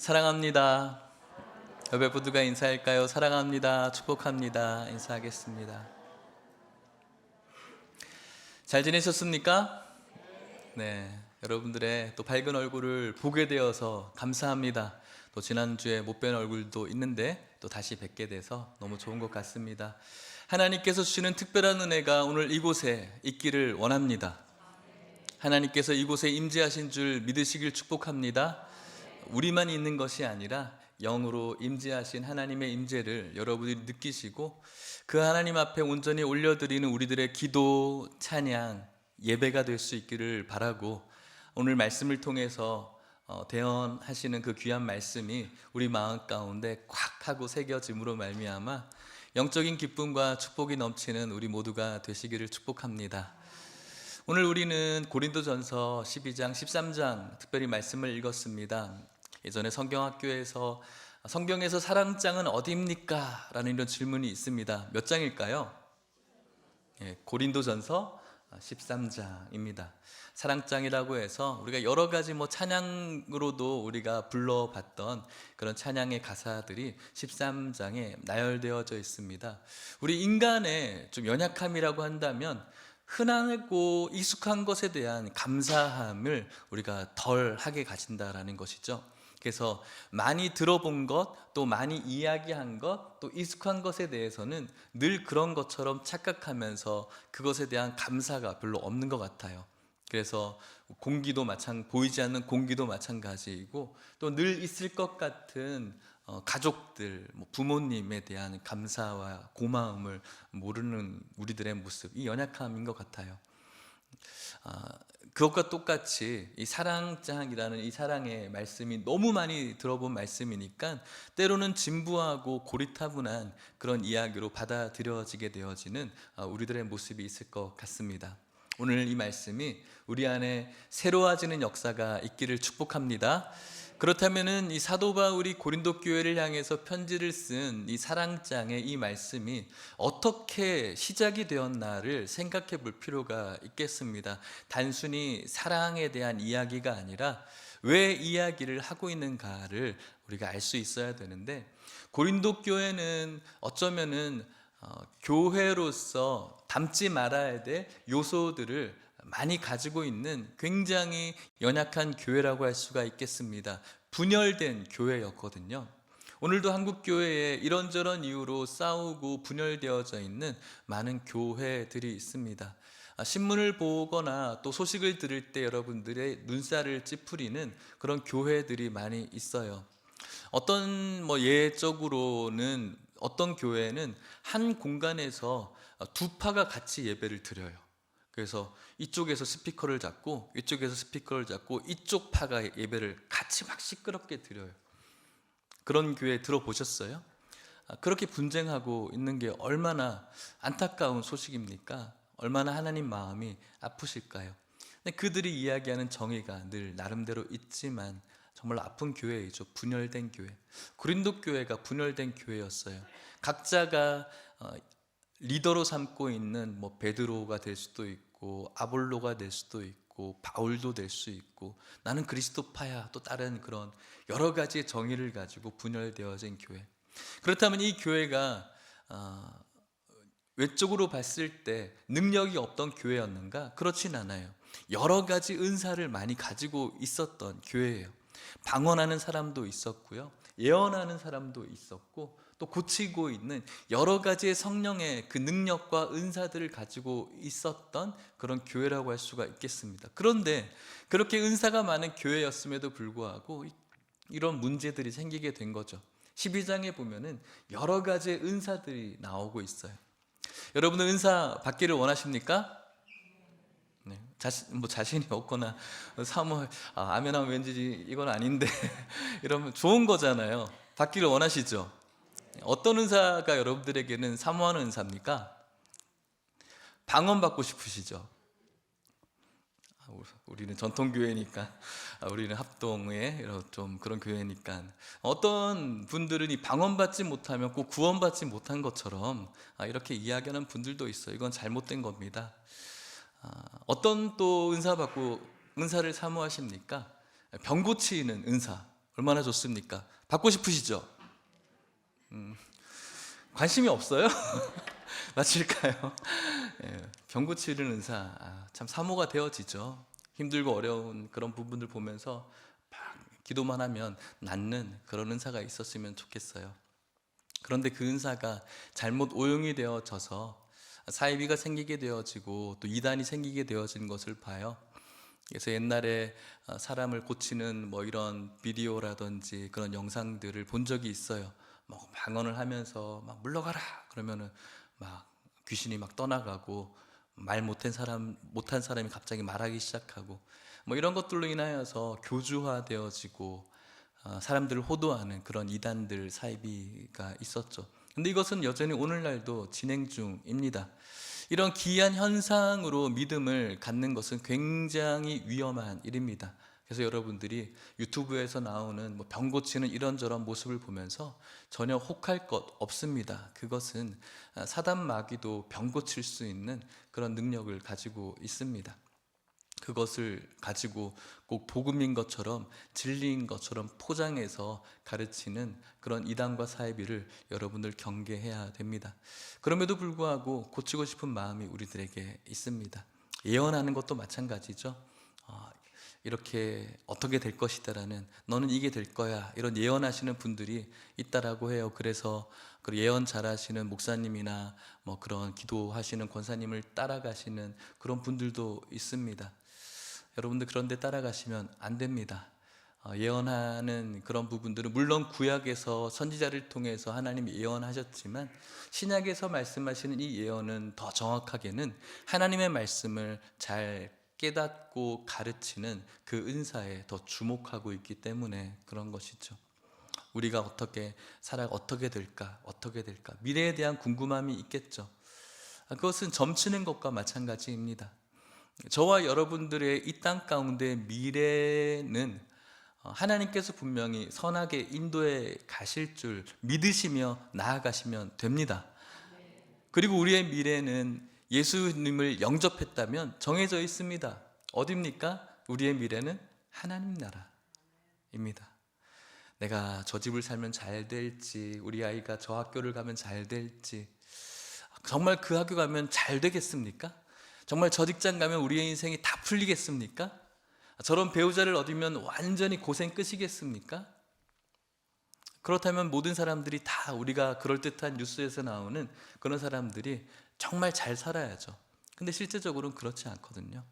사랑합니다. 옆에 모두가 인사할까요? 사랑합니다. 축복합니다. 인사하겠습니다. 잘 지내셨습니까? 네, 여러분들의 또 밝은 얼굴을 보게 되어서 감사합니다. 또 지난주에 못 뵌 얼굴도 있는데 또 다시 뵙게 돼서 너무 좋은 것 같습니다. 하나님께서 주시는 특별한 은혜가 오늘 이곳에 있기를 원합니다. 하나님께서 이곳에 임재하신 줄 믿으시길 축복합니다. 우리만 있는 것이 아니라 영으로 임재하신 하나님의 임재를 여러분이 느끼시고 그 하나님 앞에 온전히 올려드리는 우리들의 기도, 찬양, 예배가 될 수 있기를 바라고, 오늘 말씀을 통해서 대언하시는 그 귀한 말씀이 우리 마음 가운데 콱 하고 새겨짐으로 말미암아 영적인 기쁨과 축복이 넘치는 우리 모두가 되시기를 축복합니다. 오늘 우리는 고린도전서 12장, 13장 특별히 말씀을 읽었습니다. 예전에 성경학교에서 성경에서 사랑장은 어디입니까? 라는 이런 질문이 있습니다. 몇 장일까요? 고린도전서 13장입니다. 사랑장이라고 해서 우리가 여러 가지 찬양으로도 우리가 불러봤던 그런 찬양의 가사들이 13장에 나열되어져 있습니다. 우리 인간의 좀 연약함이라고 한다면 흔하고 익숙한 것에 대한 감사함을 우리가 덜 하게 가진다라는 것이죠. 그래서 많이 들어본 것, 또 많이 이야기한 것, 또 익숙한 것에 대해서는 늘 그런 것처럼 착각하면서 그것에 대한 감사가 별로 없는 것 같아요. 그래서 보이지 않는 공기도 마찬가지이고, 또 늘 있을 것 같은 가족들, 부모님에 대한 감사와 고마움을 모르는 우리들의 모습, 이 연약함인 것 같아요. 그것과 똑같이 이 사랑장이라는 이 사랑의 말씀이 너무 많이 들어본 말씀이니까 때로는 진부하고 고리타분한 그런 이야기로 받아들여지게 되어지는 우리들의 모습이 있을 것 같습니다. 오늘 이 말씀이 우리 안에 새로워지는 역사가 있기를 축복합니다. 그렇다면은 이 사도 바울이 고린도 교회를 향해서 편지를 쓴 이 사랑장의 이 말씀이 어떻게 시작이 되었나를 생각해 볼 필요가 있겠습니다. 단순히 사랑에 대한 이야기가 아니라 왜 이야기를 하고 있는가를 우리가 알 수 있어야 되는데, 고린도 교회는 어쩌면은 교회로서 담지 말아야 될 요소들을 많이 가지고 있는 굉장히 연약한 교회라고 할 수가 있겠습니다. 분열된 교회였거든요. 오늘도 한국 교회에 이런저런 이유로 싸우고 분열되어져 있는 많은 교회들이 있습니다. 신문을 보거나 또 소식을 들을 때 여러분들의 눈살을 찌푸리는 그런 교회들이 많이 있어요. 어떤 예적으로는 어떤 교회는 한 공간에서 두 파가 같이 예배를 드려요. 그래서 이쪽에서 스피커를 잡고 이쪽에서 스피커를 잡고 이쪽 파가 예배를 같이 막 시끄럽게 드려요. 그런 교회 들어보셨어요? 그렇게 분쟁하고 있는 게 얼마나 안타까운 소식입니까? 얼마나 하나님 마음이 아프실까요? 근데 그들이 이야기하는 정의가 늘 나름대로 있지만 정말 아픈 교회이죠. 분열된 교회. 고린도 교회가 분열된 교회였어요. 각자가 리더로 삼고 있는 베드로가 될 수도 있고 아볼로가 될 수도 있고 바울도 될 수 있고, 나는 그리스도파야, 또 다른 그런 여러 가지의 정의를 가지고 분열되어진 교회. 그렇다면 이 교회가 외적으로 봤을 때 능력이 없던 교회였는가? 그렇진 않아요. 여러 가지 은사를 많이 가지고 있었던 교회예요. 방언하는 사람도 있었고요, 예언하는 사람도 있었고, 또 고치고 있는 여러 가지의 성령의 그 능력과 은사들을 가지고 있었던 그런 교회라고 할 수가 있겠습니다. 그런데 그렇게 은사가 많은 교회였음에도 불구하고 이런 문제들이 생기게 된 거죠. 12장에 보면은 여러 가지의 은사들이 나오고 있어요. 여러분은 은사 받기를 원하십니까? 네, 자신이 없거나 아멘하면 왠지 이건 아닌데 이러면 좋은 거잖아요. 받기를 원하시죠? 어떤 은사가 여러분들에게는 사모하는 은사입니까? 방언 받고 싶으시죠? 우리는 전통교회니까, 우리는 합동의 좀 그런 교회니까. 어떤 분들은 이 방언 받지 못하면 꼭 구원 받지 못한 것처럼 이렇게 이야기하는 분들도 있어요. 이건 잘못된 겁니다. 어떤 또 은사를 사모하십니까? 병 고치는 은사, 얼마나 좋습니까? 받고 싶으시죠? 관심이 없어요? 맞을까요? 예, 병 고치는 은사, 참 사모가 되어지죠. 힘들고 어려운 그런 부분들 보면서 막 기도만 하면 낫는 그런 은사가 있었으면 좋겠어요. 그런데 그 은사가 잘못 오용이 되어져서 사이비가 생기게 되어지고 또 이단이 생기게 되어진 것을 봐요. 그래서 옛날에 사람을 고치는 뭐 이런 비디오라든지 그런 영상들을 본 적이 있어요. 막 방언을 하면서 막 물러가라 그러면은 막 귀신이 막 떠나가고, 말 못한 사람이 갑자기 말하기 시작하고, 뭐 이런 것들로 인하여서 교주화되어지고 사람들을 호도하는 그런 이단들 사이비가 있었죠. 근데 이것은 여전히 오늘날도 진행 중입니다. 이런 기이한 현상으로 믿음을 갖는 것은 굉장히 위험한 일입니다. 그래서 여러분들이 유튜브에서 나오는 뭐 병 고치는 이런저런 모습을 보면서 전혀 혹할 것 없습니다. 그것은 사단 마귀도 병 고칠 수 있는 그런 능력을 가지고 있습니다. 그것을 가지고 꼭 복음인 것처럼 진리인 것처럼 포장해서 가르치는 그런 이단과 사이비를 여러분들 경계해야 됩니다. 그럼에도 불구하고 고치고 싶은 마음이 우리들에게 있습니다. 예언하는 것도 마찬가지죠. 이렇게 어떻게 될 것이다라는, 너는 이게 될 거야, 이런 예언하시는 분들이 있다라고 해요. 그래서 그 예언 잘하시는 목사님이나 뭐 그런 기도하시는 권사님을 따라가시는 그런 분들도 있습니다. 여러분들 그런데 따라가시면 안 됩니다. 예언하는 그런 부분들은 물론 구약에서 선지자를 통해서 하나님이 예언하셨지만 신약에서 말씀하시는 이 예언은 더 정확하게는 하나님의 말씀을 잘 깨닫고 가르치는 그 은사에 더 주목하고 있기 때문에 그런 것이죠. 우리가 어떻게 어떻게 될까, 미래에 대한 궁금함이 있겠죠. 그것은 점치는 것과 마찬가지입니다. 저와 여러분들의 이 땅 가운데 미래는 하나님께서 분명히 선하게 인도해 가실 줄 믿으시며 나아가시면 됩니다. 그리고 우리의 미래는 예수님을 영접했다면 정해져 있습니다. 어디입니까? 우리의 미래는 하나님 나라입니다. 내가 저 집을 살면 잘 될지, 우리 아이가 저 학교를 가면 잘 될지, 정말 그 학교 가면 잘 되겠습니까? 정말 저 직장 가면 우리의 인생이 다 풀리겠습니까? 저런 배우자를 얻으면 완전히 고생 끝이겠습니까? 그렇다면 모든 사람들이 다 우리가 그럴듯한 뉴스에서 나오는 그런 사람들이 정말 잘 살아야죠. 근데 실제적으로는 그렇지 않거든요.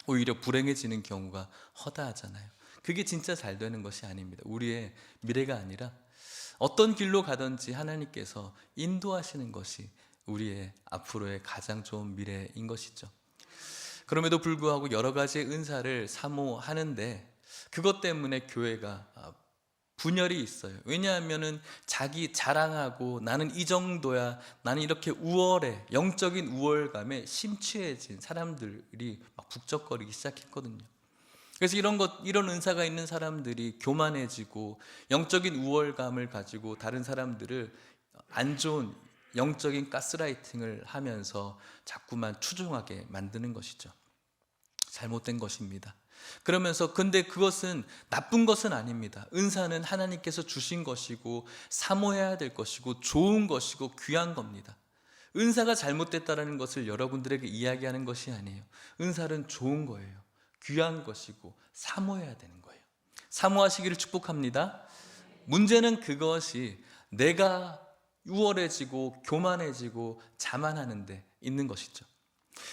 오히려 불행해지는 경우가 허다하잖아요. 그게 진짜 잘 되는 것이 아닙니다. 우리의 미래가 아니라 어떤 길로 가든지 하나님께서 인도하시는 것이 우리의 앞으로의 가장 좋은 미래인 것이죠. 그럼에도 불구하고 여러 가지의 은사를 사모하는데 그것 때문에 교회가 분열이 있어요. 왜냐하면은 자기 자랑하고 나는 이 정도야, 나는 이렇게 우월해, 영적인 우월감에 심취해진 사람들이 막 북적거리기 시작했거든요. 그래서 이런 은사가 있는 사람들이 교만해지고 영적인 우월감을 가지고 다른 사람들을 안 좋은 영적인 가스라이팅을 하면서 자꾸만 추종하게 만드는 것이죠. 잘못된 것입니다. 그러면서 근데 그것은 나쁜 것은 아닙니다. 은사는 하나님께서 주신 것이고 사모해야 될 것이고 좋은 것이고 귀한 겁니다. 은사가 잘못됐다는 것을 여러분들에게 이야기하는 것이 아니에요. 은사는 좋은 거예요. 귀한 것이고 사모해야 되는 거예요. 사모하시기를 축복합니다. 문제는 그것이 내가 우월해지고 교만해지고 자만하는 데 있는 것이죠.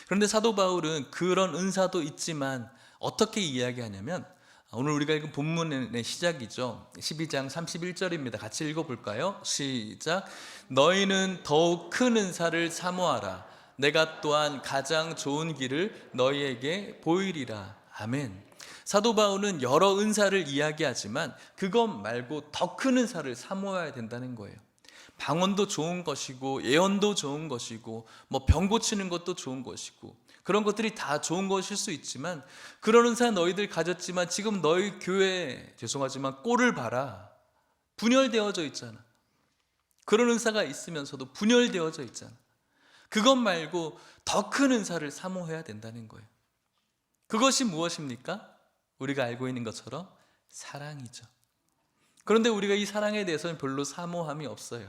그런데 사도 바울은 그런 은사도 있지만 어떻게 이야기하냐면, 오늘 우리가 읽은 본문의 시작이죠. 12장 31절입니다. 같이 읽어볼까요? 시작. 너희는 더욱 큰 은사를 사모하라. 내가 또한 가장 좋은 길을 너희에게 보이리라. 아멘. 사도 바울은 여러 은사를 이야기하지만 그것 말고 더 큰 은사를 사모해야 된다는 거예요. 방언도 좋은 것이고 예언도 좋은 것이고 뭐 병 고치는 것도 좋은 것이고 그런 것들이 다 좋은 것일 수 있지만, 그런 은사 너희들 가졌지만 지금 너희 교회, 죄송하지만 꼴을 봐라. 분열되어져 있잖아. 그런 은사가 있으면서도 분열되어져 있잖아. 그것 말고 더 큰 은사를 사모해야 된다는 거예요. 그것이 무엇입니까? 우리가 알고 있는 것처럼 사랑이죠. 그런데 우리가 이 사랑에 대해서는 별로 사모함이 없어요.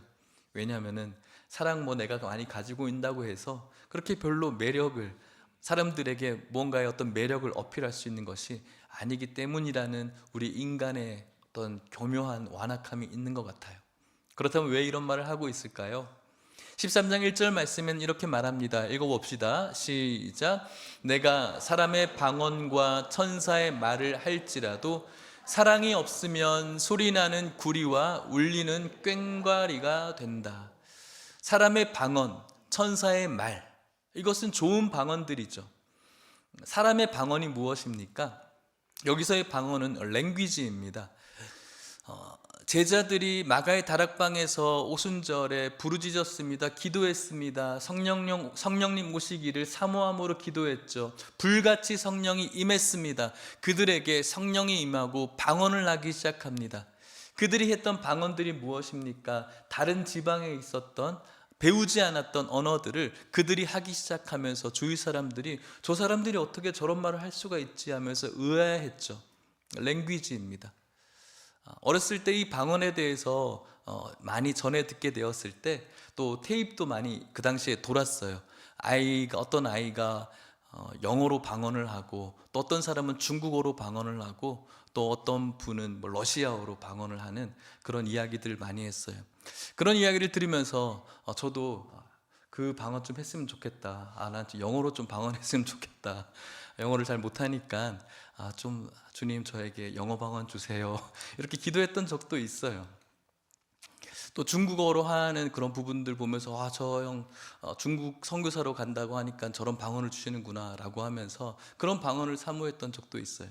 왜냐하면은 사랑 내가 많이 가지고 있다고 해서 그렇게 별로 매력을, 사람들에게 뭔가의 어떤 매력을 어필할 수 있는 것이 아니기 때문이라는 우리 인간의 어떤 교묘한 완악함이 있는 것 같아요. 그렇다면 왜 이런 말을 하고 있을까요? 13장 1절 말씀은 이렇게 말합니다. 읽어봅시다. 시작. 내가 사람의 방언과 천사의 말을 할지라도 사랑이 없으면 소리나는 구리와 울리는 꽹과리가 된다. 사람의 방언, 천사의 말, 이것은 좋은 방언들이죠. 사람의 방언이 무엇입니까? 여기서의 방언은 랭귀지입니다. 제자들이 마가의 다락방에서 오순절에 부르짖었습니다. 기도했습니다. 성령님 오시기를 사모함으로 기도했죠. 불같이 성령이 임했습니다. 그들에게 성령이 임하고 방언을 하기 시작합니다. 그들이 했던 방언들이 무엇입니까? 다른 지방에 있었던 배우지 않았던 언어들을 그들이 하기 시작하면서 주위 사람들이 저 사람들이 어떻게 저런 말을 할 수가 있지 하면서 의아해했죠. 랭귀지입니다. 어렸을 때 이 방언에 대해서 많이 전해 듣게 되었을 때 또 테이프도 많이 그 당시에 돌았어요. 어떤 아이가 영어로 방언을 하고, 또 어떤 사람은 중국어로 방언을 하고, 또 어떤 분은 러시아어로 방언을 하는 그런 이야기들을 많이 했어요. 그런 이야기를 들으면서 저도 그 방언 좀 했으면 좋겠다. 난 영어로 좀 방언했으면 좋겠다. 영어를 잘 못하니까 좀 주님 저에게 영어 방언 주세요. 이렇게 기도했던 적도 있어요. 또 중국어로 하는 그런 부분들 보면서 저 형 중국 선교사로 간다고 하니까 저런 방언을 주시는구나 라고 하면서 그런 방언을 사모했던 적도 있어요.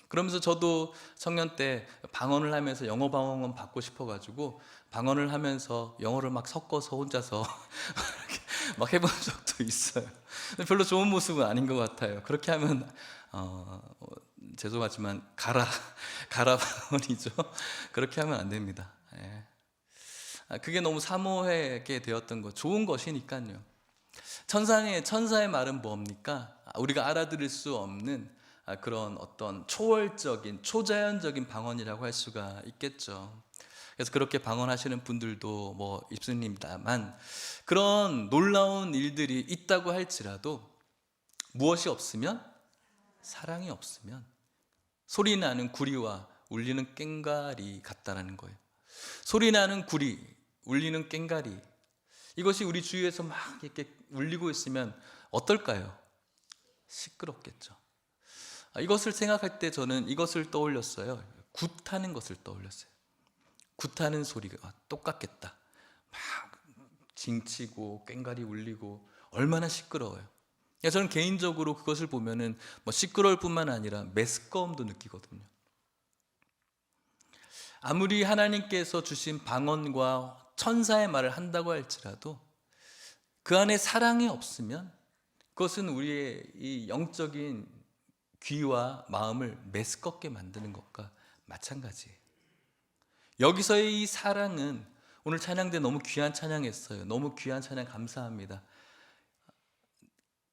그러면서 저도 청년 때 방언을 하면서 영어 방언 받고 싶어가지고 방언을 하면서 영어를 막 섞어서 혼자서 막 해본 적도 있어요. 별로 좋은 모습은 아닌 것 같아요. 그렇게 하면 죄송하지만 가라 방언이죠. 그렇게 하면 안 됩니다. 그게 너무 사모하게 되었던 것, 좋은 것이니까요. 천사의 말은 뭡니까? 우리가 알아들을 수 없는 그런 어떤 초월적인, 초자연적인 방언이라고 할 수가 있겠죠. 그래서 그렇게 방언하시는 분들도 있습니다만, 그런 놀라운 일들이 있다고 할지라도 무엇이 없으면, 사랑이 없으면 소리나는 구리와 울리는 꽹과리 같다라는 거예요. 소리나는 구리, 울리는 꽹과리, 이것이 우리 주위에서 막 이렇게 울리고 있으면 어떨까요? 시끄럽겠죠. 이것을 생각할 때 저는 이것을 떠올렸어요. 굿하는 것을 떠올렸어요. 굿하는 소리가 똑같겠다. 막 징치고 꽹과리 울리고 얼마나 시끄러워요. 저는 개인적으로 그것을 보면은 시끄러울 뿐만 아니라 메스꺼움도 느끼거든요. 아무리 하나님께서 주신 방언과 천사의 말을 한다고 할지라도 그 안에 사랑이 없으면 그것은 우리의 이 영적인 귀와 마음을 메스껍게 만드는 것과 마찬가지예요. 여기서의 이 사랑은, 오늘 찬양 때 너무 귀한 찬양했어요. 너무 귀한 찬양 감사합니다.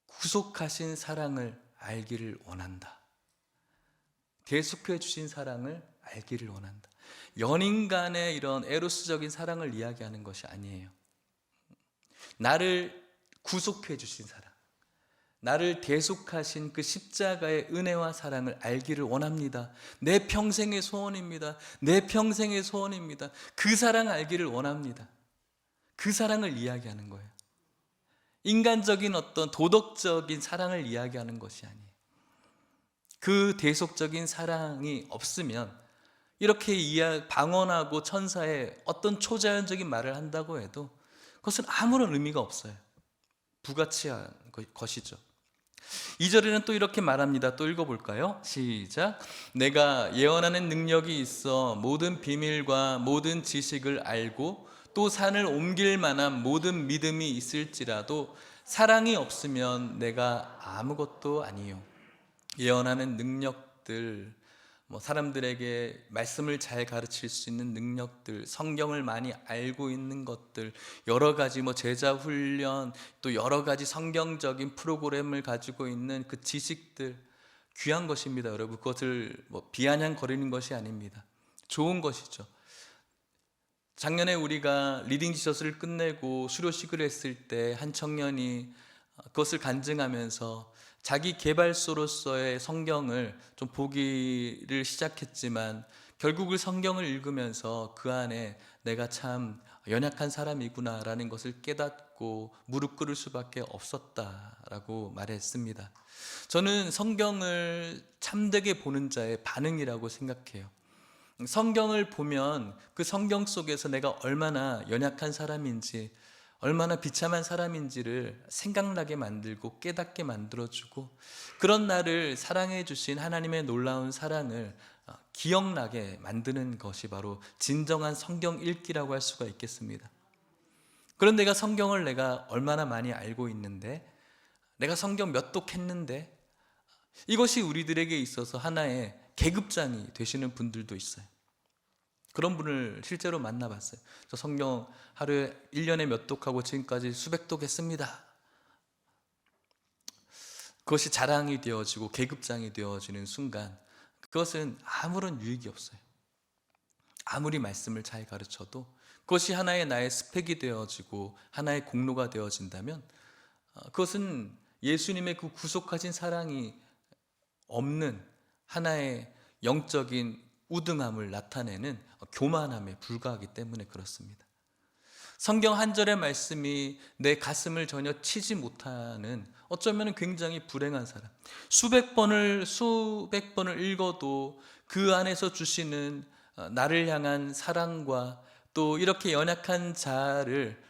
구속하신 사랑을 알기를 원한다. 계속해 주신 사랑을 알기를 원한다. 연인 간의 이런 에로스적인 사랑을 이야기하는 것이 아니에요. 나를 구속해 주신 사랑, 나를 대속하신 그 십자가의 은혜와 사랑을 알기를 원합니다. 내 평생의 소원입니다. 내 평생의 소원입니다. 그 사랑 알기를 원합니다. 그 사랑을 이야기하는 거예요. 인간적인 어떤 도덕적인 사랑을 이야기하는 것이 아니에요. 그 대속적인 사랑이 없으면 이렇게 방언하고 천사의 어떤 초자연적인 말을 한다고 해도 그것은 아무런 의미가 없어요. 부가치한 것이죠. 2절에는 또 이렇게 말합니다. 또 읽어볼까요? 시작. 내가 예언하는 능력이 있어 모든 비밀과 모든 지식을 알고 또 산을 옮길 만한 모든 믿음이 있을지라도 사랑이 없으면 내가 아무것도 아니요. 예언하는 능력들, 사람들에게 말씀을 잘 가르칠 수 있는 능력들, 성경을 많이 알고 있는 것들, 여러 가지 제자 훈련, 또 여러 가지 성경적인 프로그램을 가지고 있는 그 지식들, 귀한 것입니다. 여러분, 그것을 비아냥거리는 것이 아닙니다. 좋은 것이죠. 작년에 우리가 리딩 지저스를 끝내고 수료식을 했을 때 한 청년이 그것을 간증하면서 자기 개발소로서의 성경을 좀 보기를 시작했지만 결국을 성경을 읽으면서 그 안에 내가 참 연약한 사람이구나라는 것을 깨닫고 무릎 꿇을 수밖에 없었다라고 말했습니다. 저는 성경을 참되게 보는 자의 반응이라고 생각해요. 성경을 보면 그 성경 속에서 내가 얼마나 연약한 사람인지, 얼마나 비참한 사람인지를 생각나게 만들고 깨닫게 만들어주고, 그런 나를 사랑해 주신 하나님의 놀라운 사랑을 기억나게 만드는 것이 바로 진정한 성경 읽기라고 할 수가 있겠습니다. 그런 내가 성경을 내가 얼마나 많이 알고 있는데, 내가 성경 몇 독 했는데, 이것이 우리들에게 있어서 하나의 계급장이 되시는 분들도 있어요. 그런 분을 실제로 만나봤어요. 저 성경 하루에 1년에 몇 독하고 지금까지 수백 독 했습니다. 그것이 자랑이 되어지고 계급장이 되어지는 순간 그것은 아무런 유익이 없어요. 아무리 말씀을 잘 가르쳐도 그것이 하나의 나의 스펙이 되어지고 하나의 공로가 되어진다면 그것은 예수님의 그 구속하신 사랑이 없는 하나의 영적인 우등함을 나타내는 교만함에 불과하기 때문에 그렇습니다. 성경 한 절의 말씀이 내 가슴을 전혀 치지 못하는, 어쩌면 굉장히 불행한 사람, 수백 번을 읽어도 그 안에서 주시는 나를 향한 사랑과 또 이렇게 연약한 자를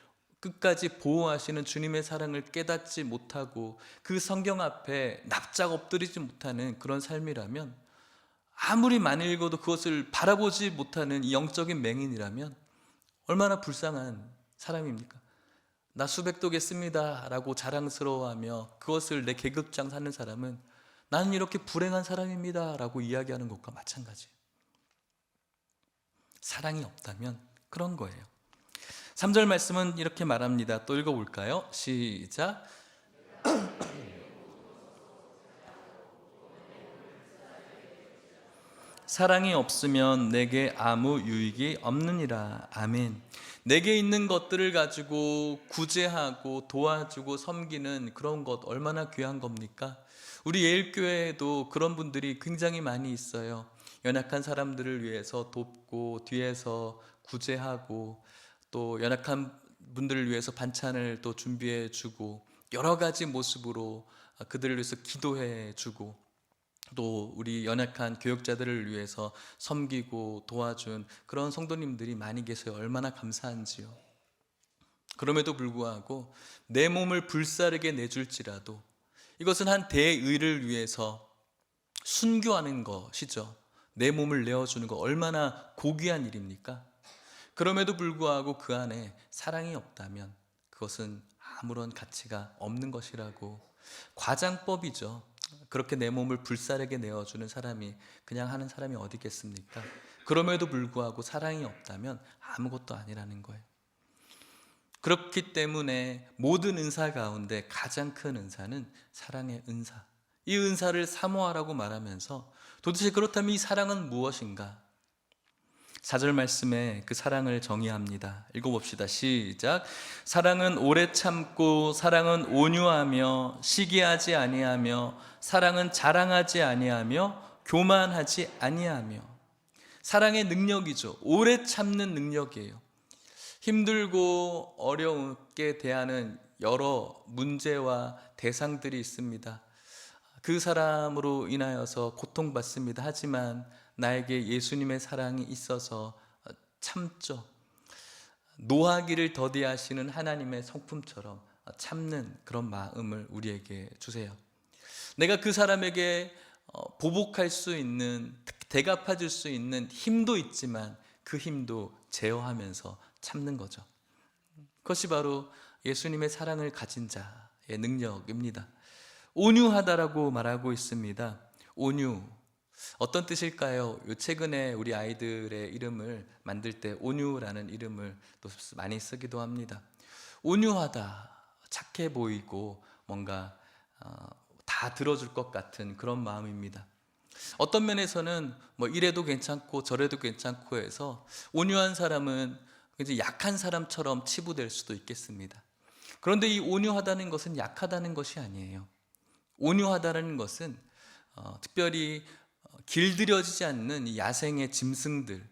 끝까지 보호하시는 주님의 사랑을 깨닫지 못하고 그 성경 앞에 납작 엎드리지 못하는 그런 삶이라면, 아무리 많이 읽어도 그것을 바라보지 못하는 이 영적인 맹인이라면 얼마나 불쌍한 사람입니까? 나 수백 독 했습니다 라고 자랑스러워하며 그것을 내 계급장 사는 사람은 나는 이렇게 불행한 사람입니다 라고 이야기하는 것과 마찬가지예요. 사랑이 없다면 그런 거예요. 3절 말씀은 이렇게 말합니다. 또 읽어볼까요? 시작. 사랑이 없으면 내게 아무 유익이 없느니라. 아멘. 내게 있는 것들을 가지고 구제하고 도와주고 섬기는 그런 것 얼마나 귀한 겁니까? 우리 예일교회에도 그런 분들이 굉장히 많이 있어요. 연약한 사람들을 위해서 돕고 뒤에서 구제하고 또 연약한 분들을 위해서 반찬을 또 준비해 주고 여러 가지 모습으로 그들을 위해서 기도해 주고 또 우리 연약한 교역자들을 위해서 섬기고 도와준 그런 성도님들이 많이 계세요. 얼마나 감사한지요. 그럼에도 불구하고 내 몸을 불사르게 내줄지라도 이것은 한 대의를 위해서 순교하는 것이죠. 내 몸을 내어주는 거 얼마나 고귀한 일입니까? 그럼에도 불구하고 그 안에 사랑이 없다면 그것은 아무런 가치가 없는 것이라고, 과장법이죠. 그렇게 내 몸을 불사르게 내어주는 사람이 그냥 하는 사람이 어디 있겠습니까? 그럼에도 불구하고 사랑이 없다면 아무것도 아니라는 거예요. 그렇기 때문에 모든 은사 가운데 가장 큰 은사는 사랑의 은사, 이 은사를 사모하라고 말하면서 도대체 그렇다면 이 사랑은 무엇인가? 4절 말씀에 그 사랑을 정의합니다. 읽어봅시다. 시작. 사랑은 오래 참고, 사랑은 온유하며, 시기하지 아니하며, 사랑은 자랑하지 아니하며, 교만하지 아니하며. 사랑의 능력이죠. 오래 참는 능력이에요. 힘들고 어렵게 대하는 여러 문제와 대상들이 있습니다. 그 사람으로 인하여서 고통받습니다. 하지만 나에게 예수님의 사랑이 있어서 참죠. 노하기를 더디하시는 하나님의 성품처럼 참는 그런 마음을 우리에게 주세요. 내가 그 사람에게 보복할 수 있는, 대갚아 줄 수 있는 힘도 있지만 그 힘도 제어하면서 참는 거죠. 그것이 바로 예수님의 사랑을 가진 자의 능력입니다. 온유하다라고 말하고 있습니다. 온유, 어떤 뜻일까요? 최근에 우리 아이들의 이름을 만들 때 온유라는 이름을 또 많이 쓰기도 합니다. 온유하다, 착해 보이고 뭔가 다 들어줄 것 같은 그런 마음입니다. 어떤 면에서는 뭐 이래도 괜찮고 저래도 괜찮고 해서 온유한 사람은 이제 약한 사람처럼 치부될 수도 있겠습니다. 그런데 이 온유하다는 것은 약하다는 것이 아니에요. 온유하다는 것은 특별히 길들여지지 않는 이 야생의 짐승들,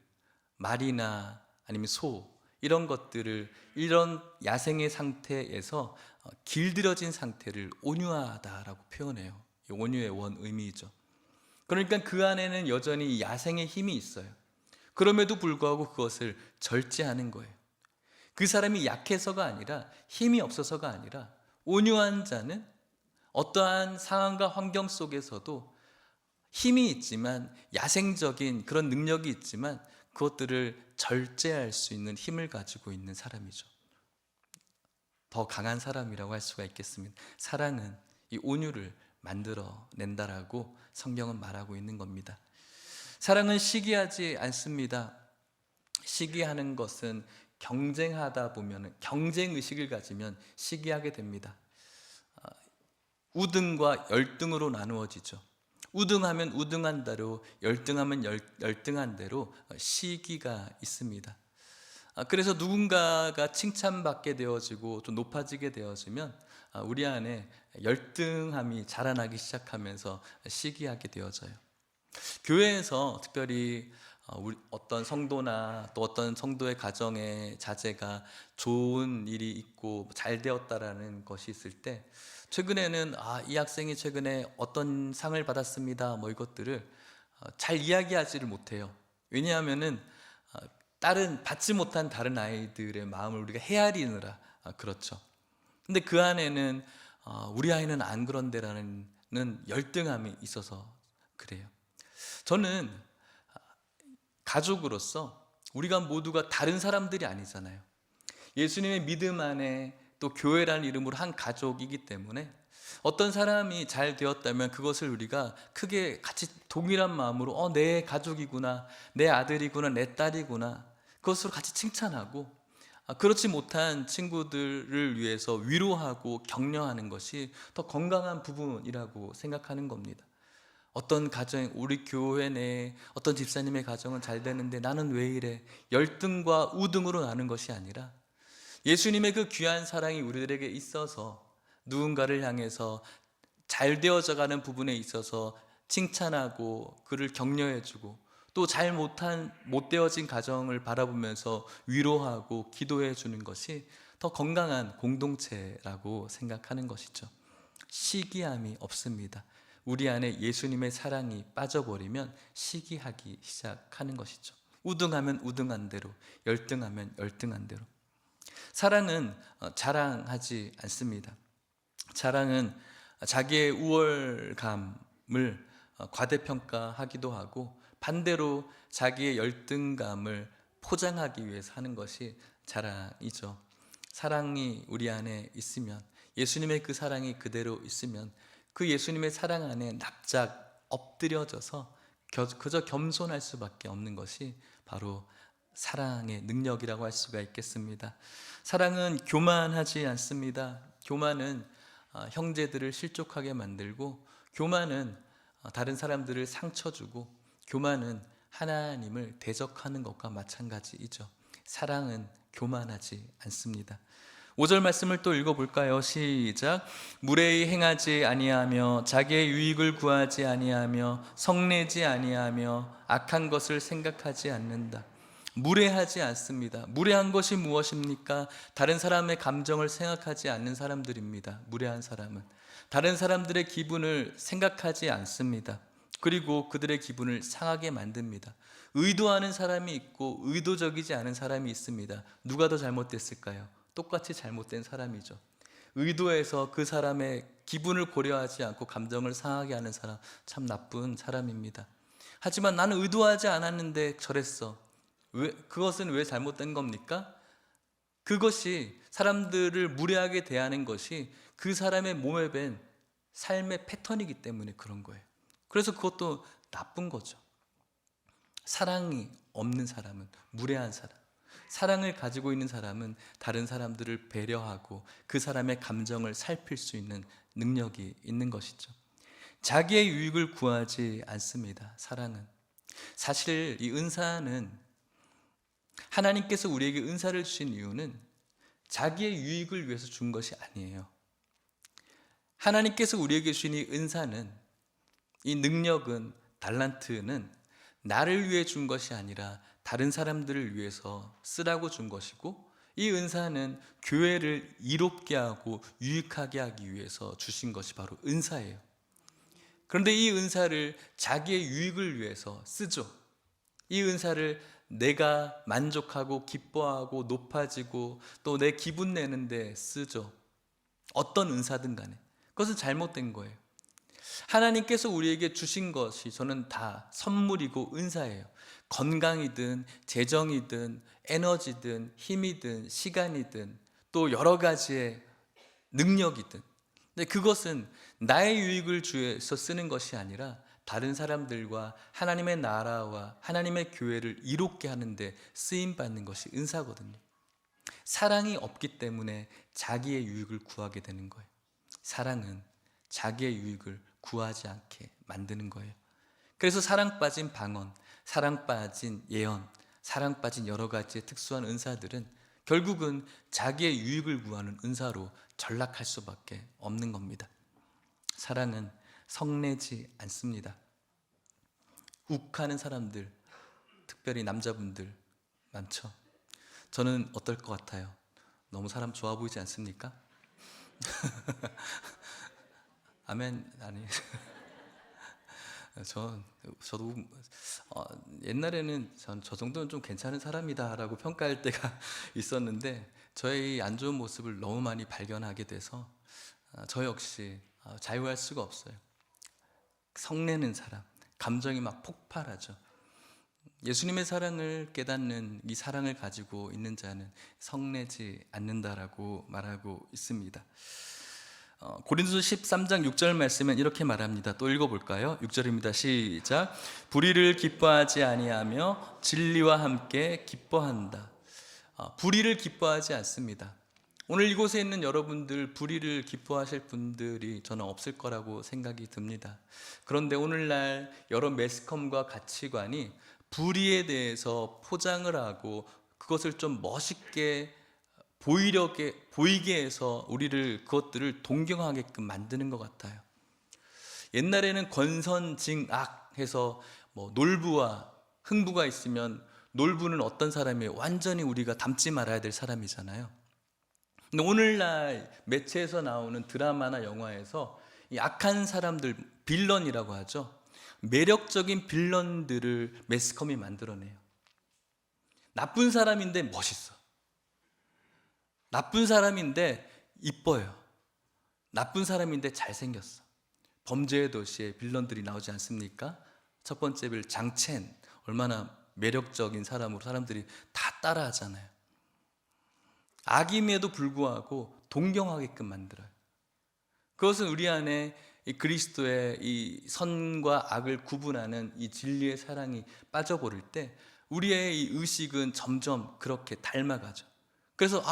말이나 아니면 소, 이런 것들을 이런 야생의 상태에서 길들여진 상태를 온유하다라고 표현해요. 이 온유의 원 의미이죠. 그러니까 그 안에는 여전히 야생의 힘이 있어요. 그럼에도 불구하고 그것을 절제하는 거예요. 그 사람이 약해서가 아니라, 힘이 없어서가 아니라, 온유한 자는 어떠한 상황과 환경 속에서도 힘이 있지만, 야생적인 그런 능력이 있지만 그것들을 절제할 수 있는 힘을 가지고 있는 사람이죠. 더 강한 사람이라고 할 수가 있겠습니다. 사랑은 이 온유를 만들어낸다라고 성경은 말하고 있는 겁니다. 사랑은 시기하지 않습니다. 시기하는 것은 경쟁하다 보면, 경쟁의식을 가지면 시기하게 됩니다. 우등과 열등으로 나누어지죠. 우등하면 우등한 대로, 열등하면 열등한 대로 시기가 있습니다. 그래서 누군가가 칭찬받게 되어지고 좀 높아지게 되어지면 우리 안에 열등함이 자라나기 시작하면서 시기하게 되어져요. 교회에서 특별히 어떤 성도나 또 어떤 성도의 가정에 자제가 좋은 일이 있고 잘 되었다라는 것이 있을 때, 최근에는 이 학생이 최근에 어떤 상을 받았습니다, 뭐 이것들을 잘 이야기하지를 못해요. 왜냐하면은 다른 받지 못한 다른 아이들의 마음을 우리가 헤아리느라 그렇죠. 근데 그 안에는 우리 아이는 안 그런데라는 열등함이 있어서 그래요. 저는 가족으로서 우리가 모두가 다른 사람들이 아니잖아요. 예수님의 믿음 안에 또 교회라는 이름으로 한 가족이기 때문에 어떤 사람이 잘 되었다면 그것을 우리가 크게 같이 동일한 마음으로 내 가족이구나, 내 아들이구나, 내 딸이구나, 그것으로 같이 칭찬하고, 그렇지 못한 친구들을 위해서 위로하고 격려하는 것이 더 건강한 부분이라고 생각하는 겁니다. 어떤 가정, 우리 교회 내에 어떤 집사님의 가정은 잘 되는데 나는 왜 이래, 열등과 우등으로 나는 것이 아니라 예수님의 그 귀한 사랑이 우리들에게 있어서 누군가를 향해서 잘 되어져가는 부분에 있어서 칭찬하고 그를 격려해주고, 또 잘 못 되어진 가정을 바라보면서 위로하고 기도해 주는 것이 더 건강한 공동체라고 생각하는 것이죠. 시기함이 없습니다. 우리 안에 예수님의 사랑이 빠져버리면 시기하기 시작하는 것이죠. 우등하면 우등한 대로, 열등하면 열등한 대로. 사랑은 자랑하지 않습니다. 자랑은 자기의 우월감을 과대평가하기도 하고, 반대로 자기의 열등감을 포장하기 위해서 하는 것이 자랑이죠. 사랑이 우리 안에 있으면, 예수님의 그 사랑이 그대로 있으면 그 예수님의 사랑 안에 납작 엎드려져서 그저 겸손할 수밖에 없는 것이 바로 사랑의 능력이라고 할 수가 있겠습니다. 사랑은 교만하지 않습니다. 교만은 형제들을 실족하게 만들고, 교만은 다른 사람들을 상처 주고, 교만은 하나님을 대적하는 것과 마찬가지이죠. 사랑은 교만하지 않습니다. 5절 말씀을 또 읽어볼까요? 시작. 무례히 행하지 아니하며 자기의 유익을 구하지 아니하며 성내지 아니하며 악한 것을 생각하지 않는다. 무례하지 않습니다. 무례한 것이 무엇입니까? 다른 사람의 감정을 생각하지 않는 사람들입니다. 무례한 사람은 다른 사람들의 기분을 생각하지 않습니다. 그리고 그들의 기분을 상하게 만듭니다. 의도하는 사람이 있고 의도적이지 않은 사람이 있습니다. 누가 더 잘못됐을까요? 똑같이 잘못된 사람이죠. 의도해서 그 사람의 기분을 고려하지 않고 감정을 상하게 하는 사람, 참 나쁜 사람입니다. 하지만 나는 의도하지 않았는데 저랬어. 그것은 왜 잘못된 겁니까? 그것이, 사람들을 무례하게 대하는 것이 그 사람의 몸에 밴 삶의 패턴이기 때문에 그런 거예요. 그래서 그것도 나쁜 거죠. 사랑이 없는 사람은 무례한 사람, 사랑을 가지고 있는 사람은 다른 사람들을 배려하고 그 사람의 감정을 살필 수 있는 능력이 있는 것이죠. 자기의 유익을 구하지 않습니다. 사랑은. 사실 이 은사는 하나님께서 우리에게 은사를 주신 이유는 자기의 유익을 위해서 준 것이 아니에요. 하나님께서 우리에게 주신 이 은사는, 이 능력은, 달란트는 나를 위해 준 것이 아니라 다른 사람들을 위해서 쓰라고 준 것이고, 이 은사는 교회를 이롭게 하고 유익하게 하기 위해서 주신 것이 바로 은사예요. 그런데 이 은사를 자기의 유익을 위해서 쓰죠. 이 은사를 내가 만족하고 기뻐하고 높아지고 또 내 기분 내는데 쓰죠. 어떤 은사든 간에 그것은 잘못된 거예요. 하나님께서 우리에게 주신 것이 저는 다 선물이고 은사예요. 건강이든 재정이든 에너지든 힘이든 시간이든 또 여러 가지의 능력이든, 근데 그것은 나의 유익을 위해서 쓰는 것이 아니라 다른 사람들과 하나님의 나라와 하나님의 교회를 이롭게 하는데 쓰임받는 것이 은사거든요. 사랑이 없기 때문에 자기의 유익을 구하게 되는 거예요. 사랑은 자기의 유익을 구하지 않게 만드는 거예요. 그래서 사랑 빠진 방언, 사랑 빠진 예언, 사랑 빠진 여러 가지의 특수한 은사들은 결국은 자기의 유익을 구하는 은사로 전락할 수밖에 없는 겁니다. 사랑은 성내지 않습니다. 욱하는 사람들, 특별히 남자분들 많죠. 저는 어떨 것 같아요? 너무 사람 좋아 보이지 않습니까? 아멘. 아니, 저도 옛날에는 저 정도는 좀 괜찮은 사람이다라고 평가할 때가 있었는데, 저의 안 좋은 모습을 너무 많이 발견하게 돼서 저 역시 자유할 수가 없어요. 성내는 사람, 감정이 막 폭발하죠. 예수님의 사랑을 깨닫는 이 사랑을 가지고 있는 자는 성내지 않는다라고 말하고 있습니다. 고린도서 13장 6절 말씀은 이렇게 말합니다. 또 읽어볼까요? 6절입니다. 시작. 불의를 기뻐하지 아니하며 진리와 함께 기뻐한다. 불의를 기뻐하지 않습니다. 오늘 이곳에 있는 여러분들 불의를 기뻐하실 분들이 저는 없을 거라고 생각이 듭니다. 그런데 오늘날 여러 매스컴과 가치관이 불의에 대해서 포장을 하고 그것을 좀 멋있게 보이게 해서 우리를 그것들을 동경하게끔 만드는 것 같아요. 옛날에는 권선징악 해서 놀부와 흥부가 있으면 놀부는 어떤 사람이에요? 완전히 우리가 닮지 말아야 될 사람이잖아요. 근데 오늘날 매체에서 나오는 드라마나 영화에서 이 악한 사람들, 빌런이라고 하죠. 매력적인 빌런들을 매스컴이 만들어내요. 나쁜 사람인데 멋있어. 나쁜 사람인데 이뻐요. 나쁜 사람인데 잘생겼어. 범죄의 도시에 빌런들이 나오지 않습니까? 첫 번째 빌 장첸, 얼마나 매력적인 사람으로 사람들이 다 따라하잖아요. 악임에도 불구하고 동경하게끔 만들어요. 그것은 우리 안에 이 그리스도의 이 선과 악을 구분하는 이 진리의 사랑이 빠져버릴 때 우리의 이 의식은 점점 그렇게 닮아가죠. 그래서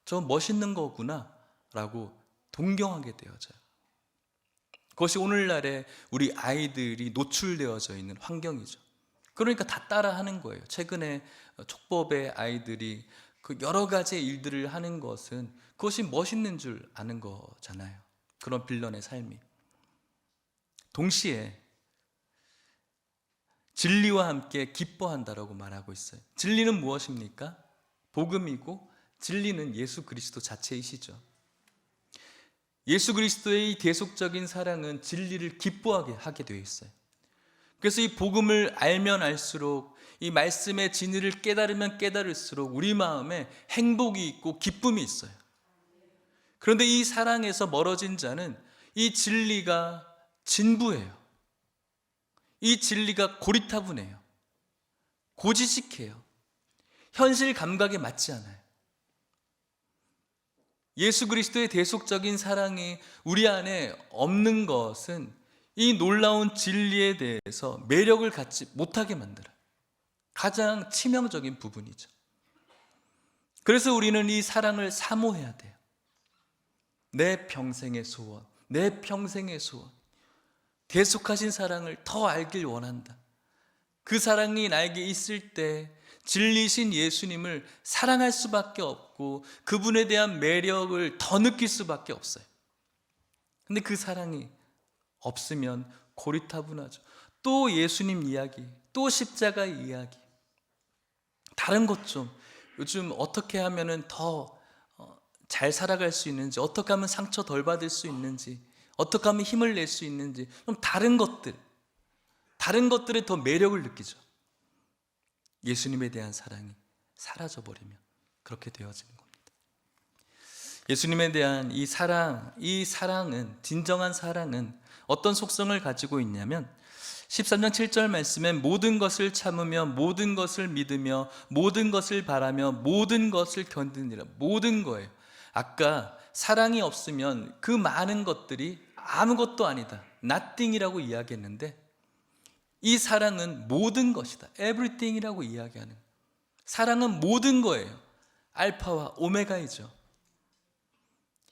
저 멋있는 거구나 라고 동경하게 되어져요. 그것이 오늘날의 우리 아이들이 노출되어져 있는 환경이죠. 그러니까 다 따라하는 거예요. 최근에 촉법의 아이들이 그 여러 가지의 일들을 하는 것은 그것이 멋있는 줄 아는 거잖아요. 그런 빌런의 삶이. 동시에 진리와 함께 기뻐한다라고 말하고 있어요. 진리는 무엇입니까? 복음이고 진리는 예수 그리스도 자체이시죠. 예수 그리스도의 이 대속적인 사랑은 진리를 기뻐하게 하게 되어 있어요. 그래서 이 복음을 알면 알수록, 이 말씀의 진리를 깨달으면 깨달을수록 우리 마음에 행복이 있고 기쁨이 있어요. 그런데 이 사랑에서 멀어진 자는 이 진리가 진부해요. 이 진리가 고리타분해요. 고지식해요. 현실 감각에 맞지 않아요. 예수 그리스도의 대속적인 사랑이 우리 안에 없는 것은 이 놀라운 진리에 대해서 매력을 갖지 못하게 만들어요. 가장 치명적인 부분이죠. 그래서 우리는 이 사랑을 사모해야 돼요. 내 평생의 소원, 내 평생의 소원. 대속하신 사랑을 더 알길 원한다. 그 사랑이 나에게 있을 때 진리신 예수님을 사랑할 수밖에 없고 그분에 대한 매력을 더 느낄 수밖에 없어요. 근데 그 사랑이 없으면 고리타분하죠. 또 예수님 이야기, 또 십자가 이야기, 다른 것 좀, 요즘 어떻게 하면은 더 잘 살아갈 수 있는지, 어떻게 하면 상처 덜 받을 수 있는지, 어떻게 하면 힘을 낼 수 있는지, 좀 다른 것들에 더 매력을 느끼죠. 예수님에 대한 사랑이 사라져버리면 그렇게 되어지는 겁니다. 예수님에 대한 이 사랑은, 진정한 사랑은 어떤 속성을 가지고 있냐면 13장 7절 말씀에 모든 것을 참으며 모든 것을 믿으며 모든 것을 바라며 모든 것을 견디느니라. 모든 거예요. 아까 사랑이 없으면 그 많은 것들이 아무것도 아니다, nothing이라고 이야기했는데, 이 사랑은 모든 것이다, everything이라고 이야기하는, 사랑은 모든 거예요. 알파와 오메가이죠.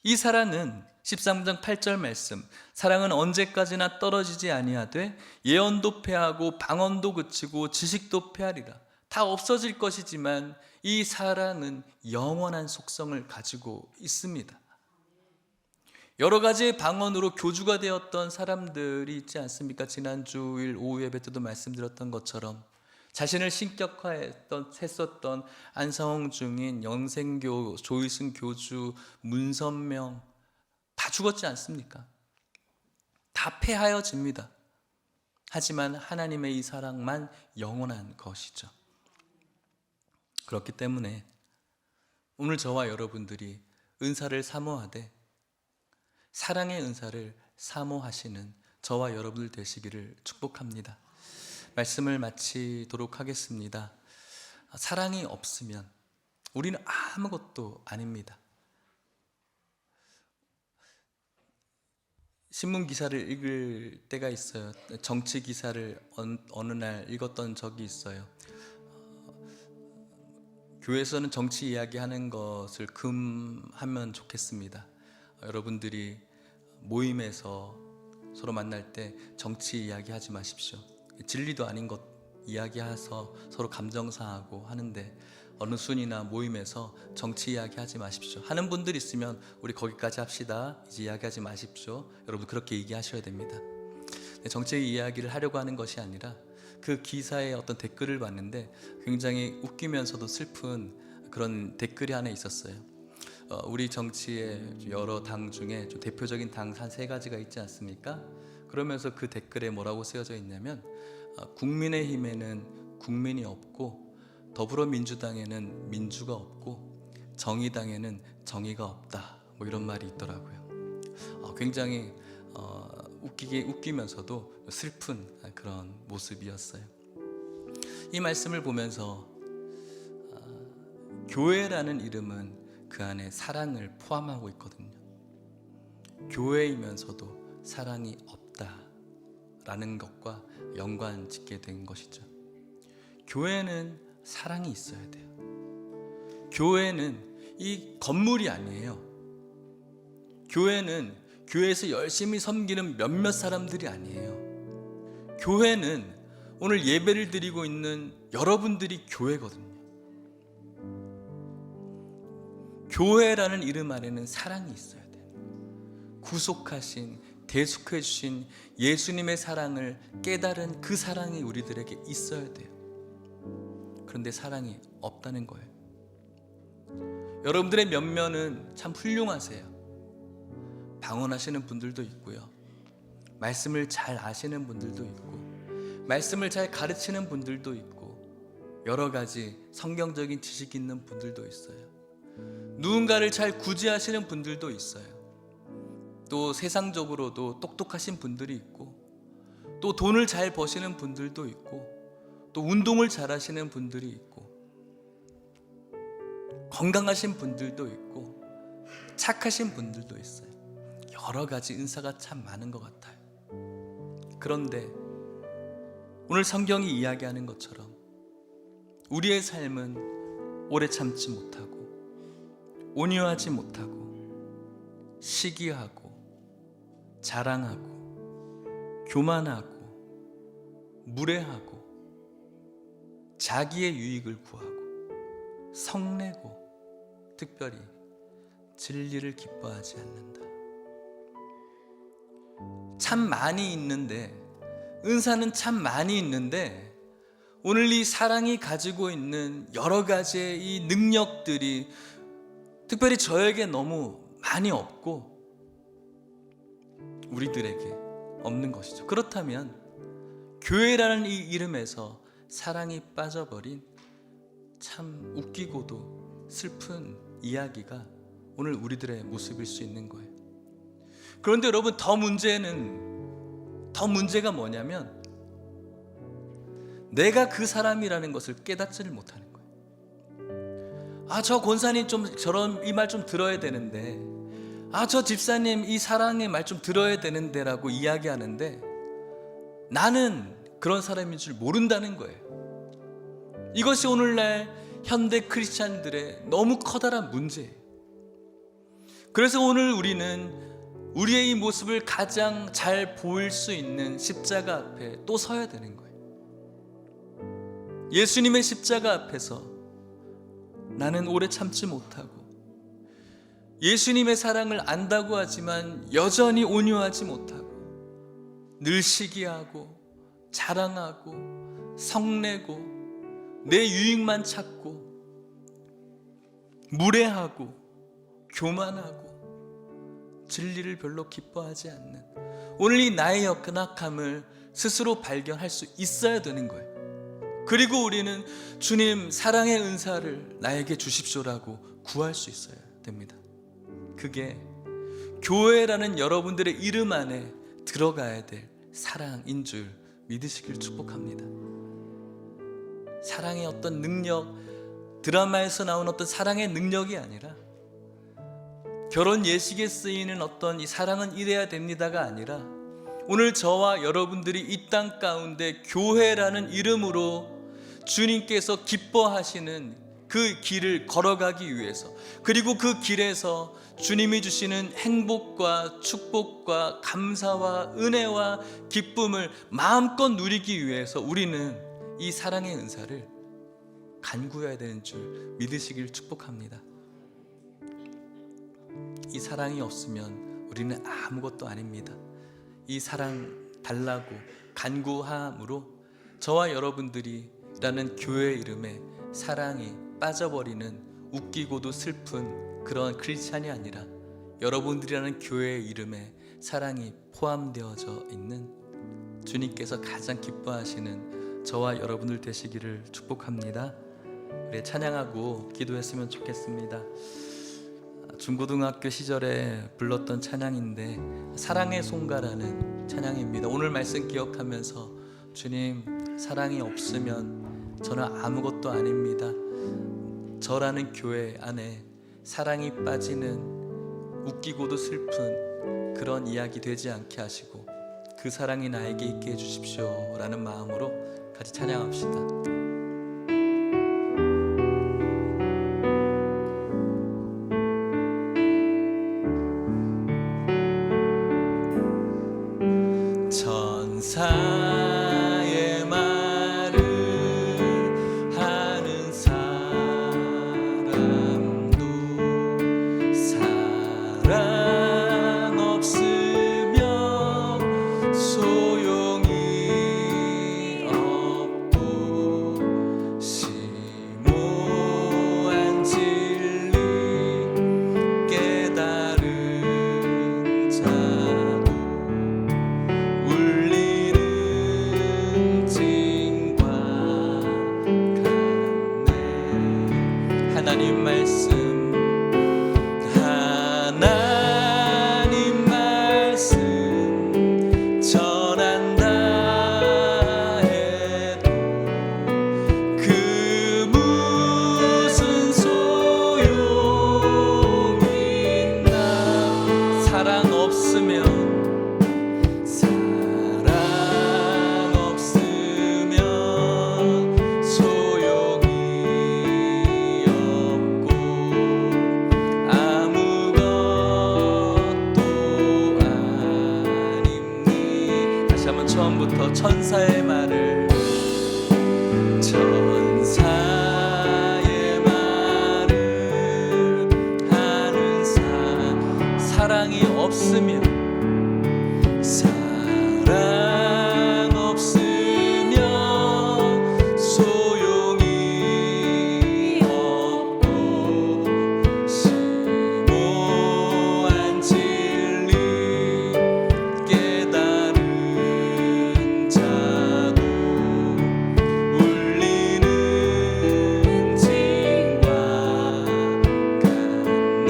이 사랑은 13장 8절 말씀, 사랑은 언제까지나 떨어지지 아니하되 예언도 패하고 방언도 그치고 지식도 패하리라. 다 없어질 것이지만 이 사랑은 영원한 속성을 가지고 있습니다. 여러 가지의 방언으로 교주가 되었던 사람들이 있지 않습니까? 지난주일 오후 예배 때도 말씀드렸던 것처럼 자신을 신격화했었던 안상홍 중인, 영생교, 조이승 교주, 문선명 다 죽었지 않습니까? 다 패하여집니다. 하지만 하나님의 이 사랑만 영원한 것이죠. 그렇기 때문에 오늘 저와 여러분들이 은사를 사모하되 사랑의 은사를 사모하시는 저와 여러분들 되시기를 축복합니다. 말씀을 마치도록 하겠습니다. 사랑이 없으면 우리는 아무것도 아닙니다. 신문 기사를 읽을 때가 있어요. 정치 기사를 어느 날 읽었던 적이 있어요. 교회에서는 정치 이야기하는 것을 금하면 좋겠습니다. 여러분들이 모임에서 서로 만날 때 정치 이야기하지 마십시오. 진리도 아닌 것 이야기해서 서로 감정 상하고 하는데, 어느 순이나 모임에서 정치 이야기하지 마십시오. 하는 분들 있으면 우리 거기까지 합시다, 이제 이야기하지 마십시오. 여러분 그렇게 얘기하셔야 됩니다. 정치 이야기를 하려고 하는 것이 아니라, 그 기사에 어떤 댓글을 봤는데 굉장히 웃기면서도 슬픈 그런 댓글이 하나 있었어요. 우리 정치의 여러 당 중에 좀 대표적인 당 한 3가지가 있지 않습니까? 그러면서 그 댓글에 뭐라고 쓰여져 있냐면, 국민의힘에는 국민이 없고, 더불어민주당에는 민주가 없고, 정의당에는 정의가 없다, 뭐 이런 말이 있더라고요. 굉장히 웃기면서도 슬픈 그런 모습이었어요. 이 말씀을 보면서 교회라는 이름은 그 안에 사랑을 포함하고 있거든요. 교회이면서도 사랑이 없다라는 것과 연관 짓게 된 것이죠. 교회는 사랑이 있어야 돼요. 교회는 이 건물이 아니에요. 교회는 교회에서 열심히 섬기는 몇몇 사람들이 아니에요. 교회는 오늘 예배를 드리고 있는 여러분들이 교회거든요. 교회라는 이름 안에는 사랑이 있어야 돼요. 구속하신, 대속해 주신 예수님의 사랑을 깨달은 그 사랑이 우리들에게 있어야 돼요. 그런데 사랑이 없다는 거예요. 여러분들의 면면은 참 훌륭하세요. 방언하시는 분들도 있고요, 말씀을 잘 아시는 분들도 있고, 말씀을 잘 가르치는 분들도 있고, 여러 가지 성경적인 지식 있는 분들도 있어요. 누군가를 잘 구제하시는 분들도 있어요. 또 세상적으로도 똑똑하신 분들이 있고, 또 돈을 잘 버시는 분들도 있고, 또 운동을 잘 하시는 분들이 있고, 건강하신 분들도 있고, 착하신 분들도 있어요. 여러 가지 은사가 참 많은 것 같아요. 그런데 오늘 성경이 이야기하는 것처럼 우리의 삶은 오래 참지 못하고, 온유하지 못하고, 시기하고, 자랑하고, 교만하고, 무례하고, 자기의 유익을 구하고, 성내고 특별히 진리를 기뻐하지 않는다. 참 많이 있는데, 은사는 참 많이 있는데, 오늘 이 사랑이 가지고 있는 여러 가지의 이 능력들이 특별히 저에게 너무 많이 없고 우리들에게 없는 것이죠. 그렇다면 교회라는 이 이름에서 사랑이 빠져버린 참 웃기고도 슬픈 이야기가 오늘 우리들의 모습일 수 있는 거예요. 그런데 여러분, 더 문제가 뭐냐면 내가 그 사람이라는 것을 깨닫지를 못하는 거예요. 저 권사님 좀 저런 이 말 좀 들어야 되는데, 저 집사님 이 사랑의 말 좀 들어야 되는데 라고 이야기하는데 나는 그런 사람인 줄 모른다는 거예요. 이것이 오늘날 현대 크리스찬들의 너무 커다란 문제예요. 그래서 오늘 우리는 우리의 이 모습을 가장 잘 보일 수 있는 십자가 앞에 또 서야 되는 거예요. 예수님의 십자가 앞에서 나는 오래 참지 못하고 예수님의 사랑을 안다고 하지만 여전히 온유하지 못하고 늘 시기하고 자랑하고 성내고 내 유익만 찾고 무례하고 교만하고 진리를 별로 기뻐하지 않는 오늘 이 나의 연약함을 스스로 발견할 수 있어야 되는 거예요. 그리고 우리는 주님 사랑의 은사를 나에게 주십시오라고 구할 수 있어야 됩니다. 그게 교회라는 여러분들의 이름 안에 들어가야 될 사랑인 줄 믿으시길 축복합니다. 사랑의 어떤 능력, 드라마에서 나온 어떤 사랑의 능력이 아니라, 결혼 예식에 쓰이는 어떤 이 사랑은 이래야 됩니다가 아니라, 오늘 저와 여러분들이 이 땅 가운데 교회라는 이름으로 주님께서 기뻐하시는 그 길을 걸어가기 위해서, 그리고 그 길에서 주님이 주시는 행복과 축복과 감사와 은혜와 기쁨을 마음껏 누리기 위해서 우리는 이 사랑의 은사를 간구해야 되는 줄 믿으시길 축복합니다. 이 사랑이 없으면 우리는 아무것도 아닙니다. 이 사랑 달라고 간구함으로 저와 여러분들이라는 교회 이름에 사랑이 빠져버리는 웃기고도 슬픈 그런 크리스찬이 아니라, 여러분들이라는 교회의 이름에 사랑이 포함되어져 있는 주님께서 가장 기뻐하시는 저와 여러분들 되시기를 축복합니다. 우리 찬양하고 기도했으면 좋겠습니다. 중고등학교 시절에 불렀던 찬양인데 사랑의 송가라는 찬양입니다. 오늘 말씀 기억하면서 주님, 사랑이 없으면 저는 아무것도 아닙니다. 저라는 교회 안에 사랑이 빠지는 웃기고도 슬픈 그런 이야기 되지 않게 하시고 그 사랑이 나에게 있게 해주십시오 라는 마음으로 같이 찬양합시다. 천사의 말을 하는 사람도 사랑 없으면 소용이 없고 심오한 진리 깨달은 자도 하나님 말씀 전한다 해도 그 무슨 소용이 있나. 사랑 없으면 소용이 없고 없으면 사랑 없으면 소용이 없고 심오한 진리 깨달은 자도 울리는 징과 같네.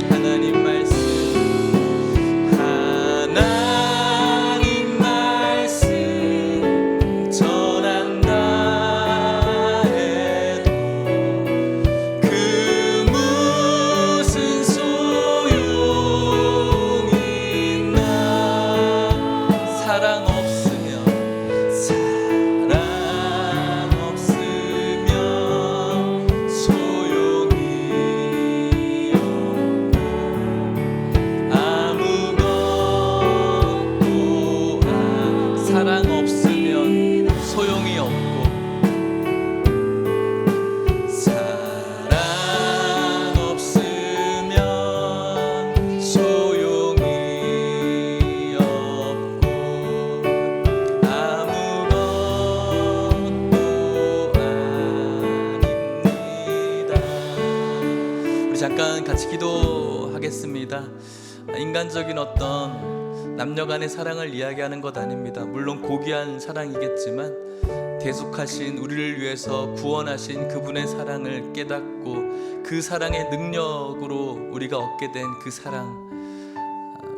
하나님 말씀 전한다 해도 그 무슨 소용이 있나. 사랑 없으면 소용이 없고 아무것도 사랑 없으면 소용이 없고 사랑 없으면 소용이 없고 아무것도 아닙니다. 우리 잠깐 같이 기도하겠습니다. 인간적인 어떤 남녀 간의 사랑을 이야기하는 것 아닙니다. 물론 고귀한 사랑이겠지만 대속하신 우리를 위해서 구원하신 그분의 사랑을 깨닫고 그 사랑의 능력으로 우리가 얻게 된 그 사랑,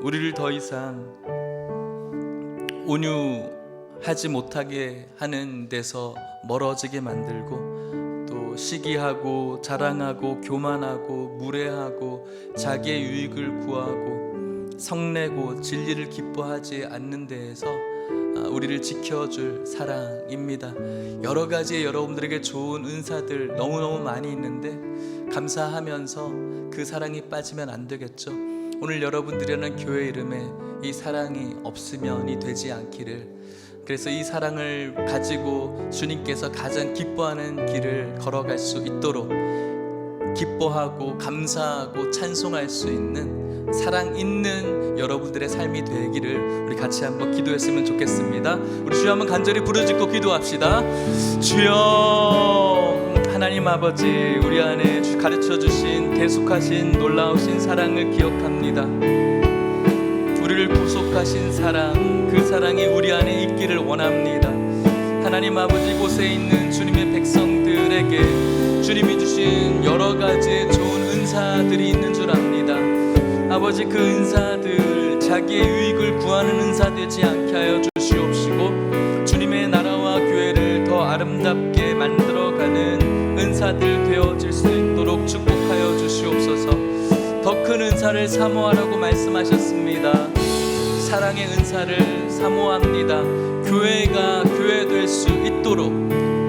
우리를 더 이상 온유하지 못하게 하는 데서 멀어지게 만들고 또 시기하고 자랑하고 교만하고 무례하고 자기의 유익을 구하고 성내고 진리를 기뻐하지 않는 데에서 우리를 지켜줄 사랑입니다. 여러 가지의 여러분들에게 좋은 은사들 너무너무 많이 있는데 감사하면서 그 사랑이 빠지면 안 되겠죠. 오늘 여러분들이라는 교회 이름에 이 사랑이 없으면이 되지 않기를, 그래서 이 사랑을 가지고 주님께서 가장 기뻐하는 길을 걸어갈 수 있도록 기뻐하고 감사하고 찬송할 수 있는 사랑 있는 여러분들의 삶이 되기를 우리 같이 한번 기도했으면 좋겠습니다. 우리 주여 한번 간절히 부르짖고 기도합시다. 주여, 하나님 아버지, 우리 안에 가르쳐 주신 계속하신 놀라우신 사랑을 기억합니다. 우리를 구속하신 사랑, 그 사랑이 우리 안에 있기를 원합니다. 하나님 아버지, 이곳에 있는 주님의 백성들에게 주님이 주신 여러 가지 좋은 은사들이 있는 줄 압니다. 아버지, 그 은사들 자기의 유익을 구하는 은사 되지 않게 하여 주시옵시고 주님의 나라와 교회를 더 아름답게 만들어가는 은사들 되어질 수 있도록 축복하여 주시옵소서. 더 큰 은사를 사모하라고 말씀하셨습니다. 사랑의 은사를 사모합니다. 교회가 교회 될 수 있도록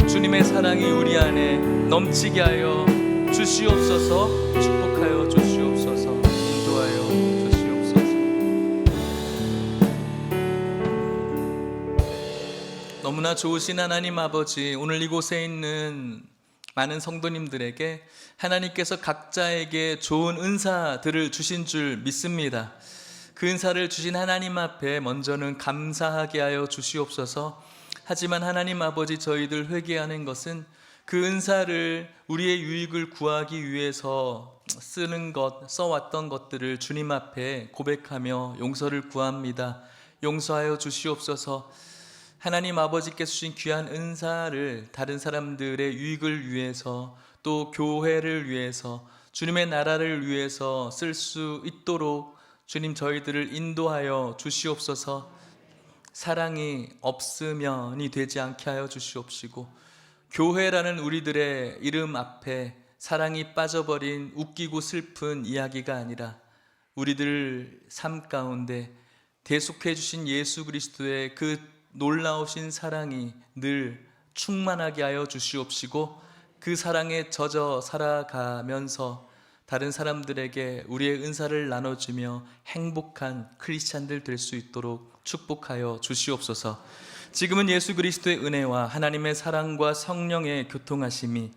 주님의 사랑이 우리 안에 넘치게 하여 주시옵소서. 축복하여 주시옵소서. 인도하여 주시옵소서. 너무나 좋으신 하나님 아버지, 오늘 이곳에 있는 많은 성도님들에게 하나님께서 각자에게 좋은 은사들을 주신 줄 믿습니다. 그 은사를 주신 하나님 앞에 먼저는 감사하게 하여 주시옵소서. 하지만 하나님 아버지, 저희들 회개하는 것은 그 은사를 우리의 유익을 구하기 위해서 쓰는 것, 써왔던 것들을 주님 앞에 고백하며 용서를 구합니다. 용서하여 주시옵소서. 하나님 아버지께서 주신 귀한 은사를 다른 사람들의 유익을 위해서 또 교회를 위해서 주님의 나라를 위해서 쓸 수 있도록 주님 저희들을 인도하여 주시옵소서. 사랑이 없으면이 되지 않게 하여 주시옵시고 교회라는 우리들의 이름 앞에 사랑이 빠져버린 웃기고 슬픈 이야기가 아니라 우리들 삶 가운데 대속해 주신 예수 그리스도의 그 놀라우신 사랑이 늘 충만하게 하여 주시옵시고 그 사랑에 젖어 살아가면서 다른 사람들에게 우리의 은사를 나눠주며 행복한 크리스찬들 될 수 있도록 축복하여 주시옵소서. 지금은 예수 그리스도의 은혜와 하나님의 사랑과 성령의 교통하심이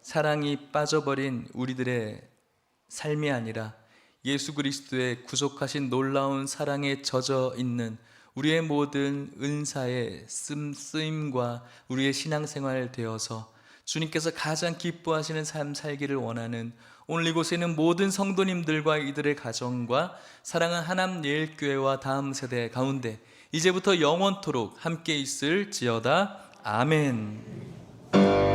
사랑이 빠져버린 우리들의 삶이 아니라 예수 그리스도의 구속하신 놀라운 사랑에 젖어 있는 우리의 모든 은사의 쓰임과 우리의 신앙생활 되어서 주님께서 가장 기뻐하시는 삶 살기를 원하는 오늘 이곳에 있는 모든 성도님들과 이들의 가정과 사랑하는 하남 예일교회와 다음 세대 가운데 이제부터 영원토록 함께 있을지어다. 아멘.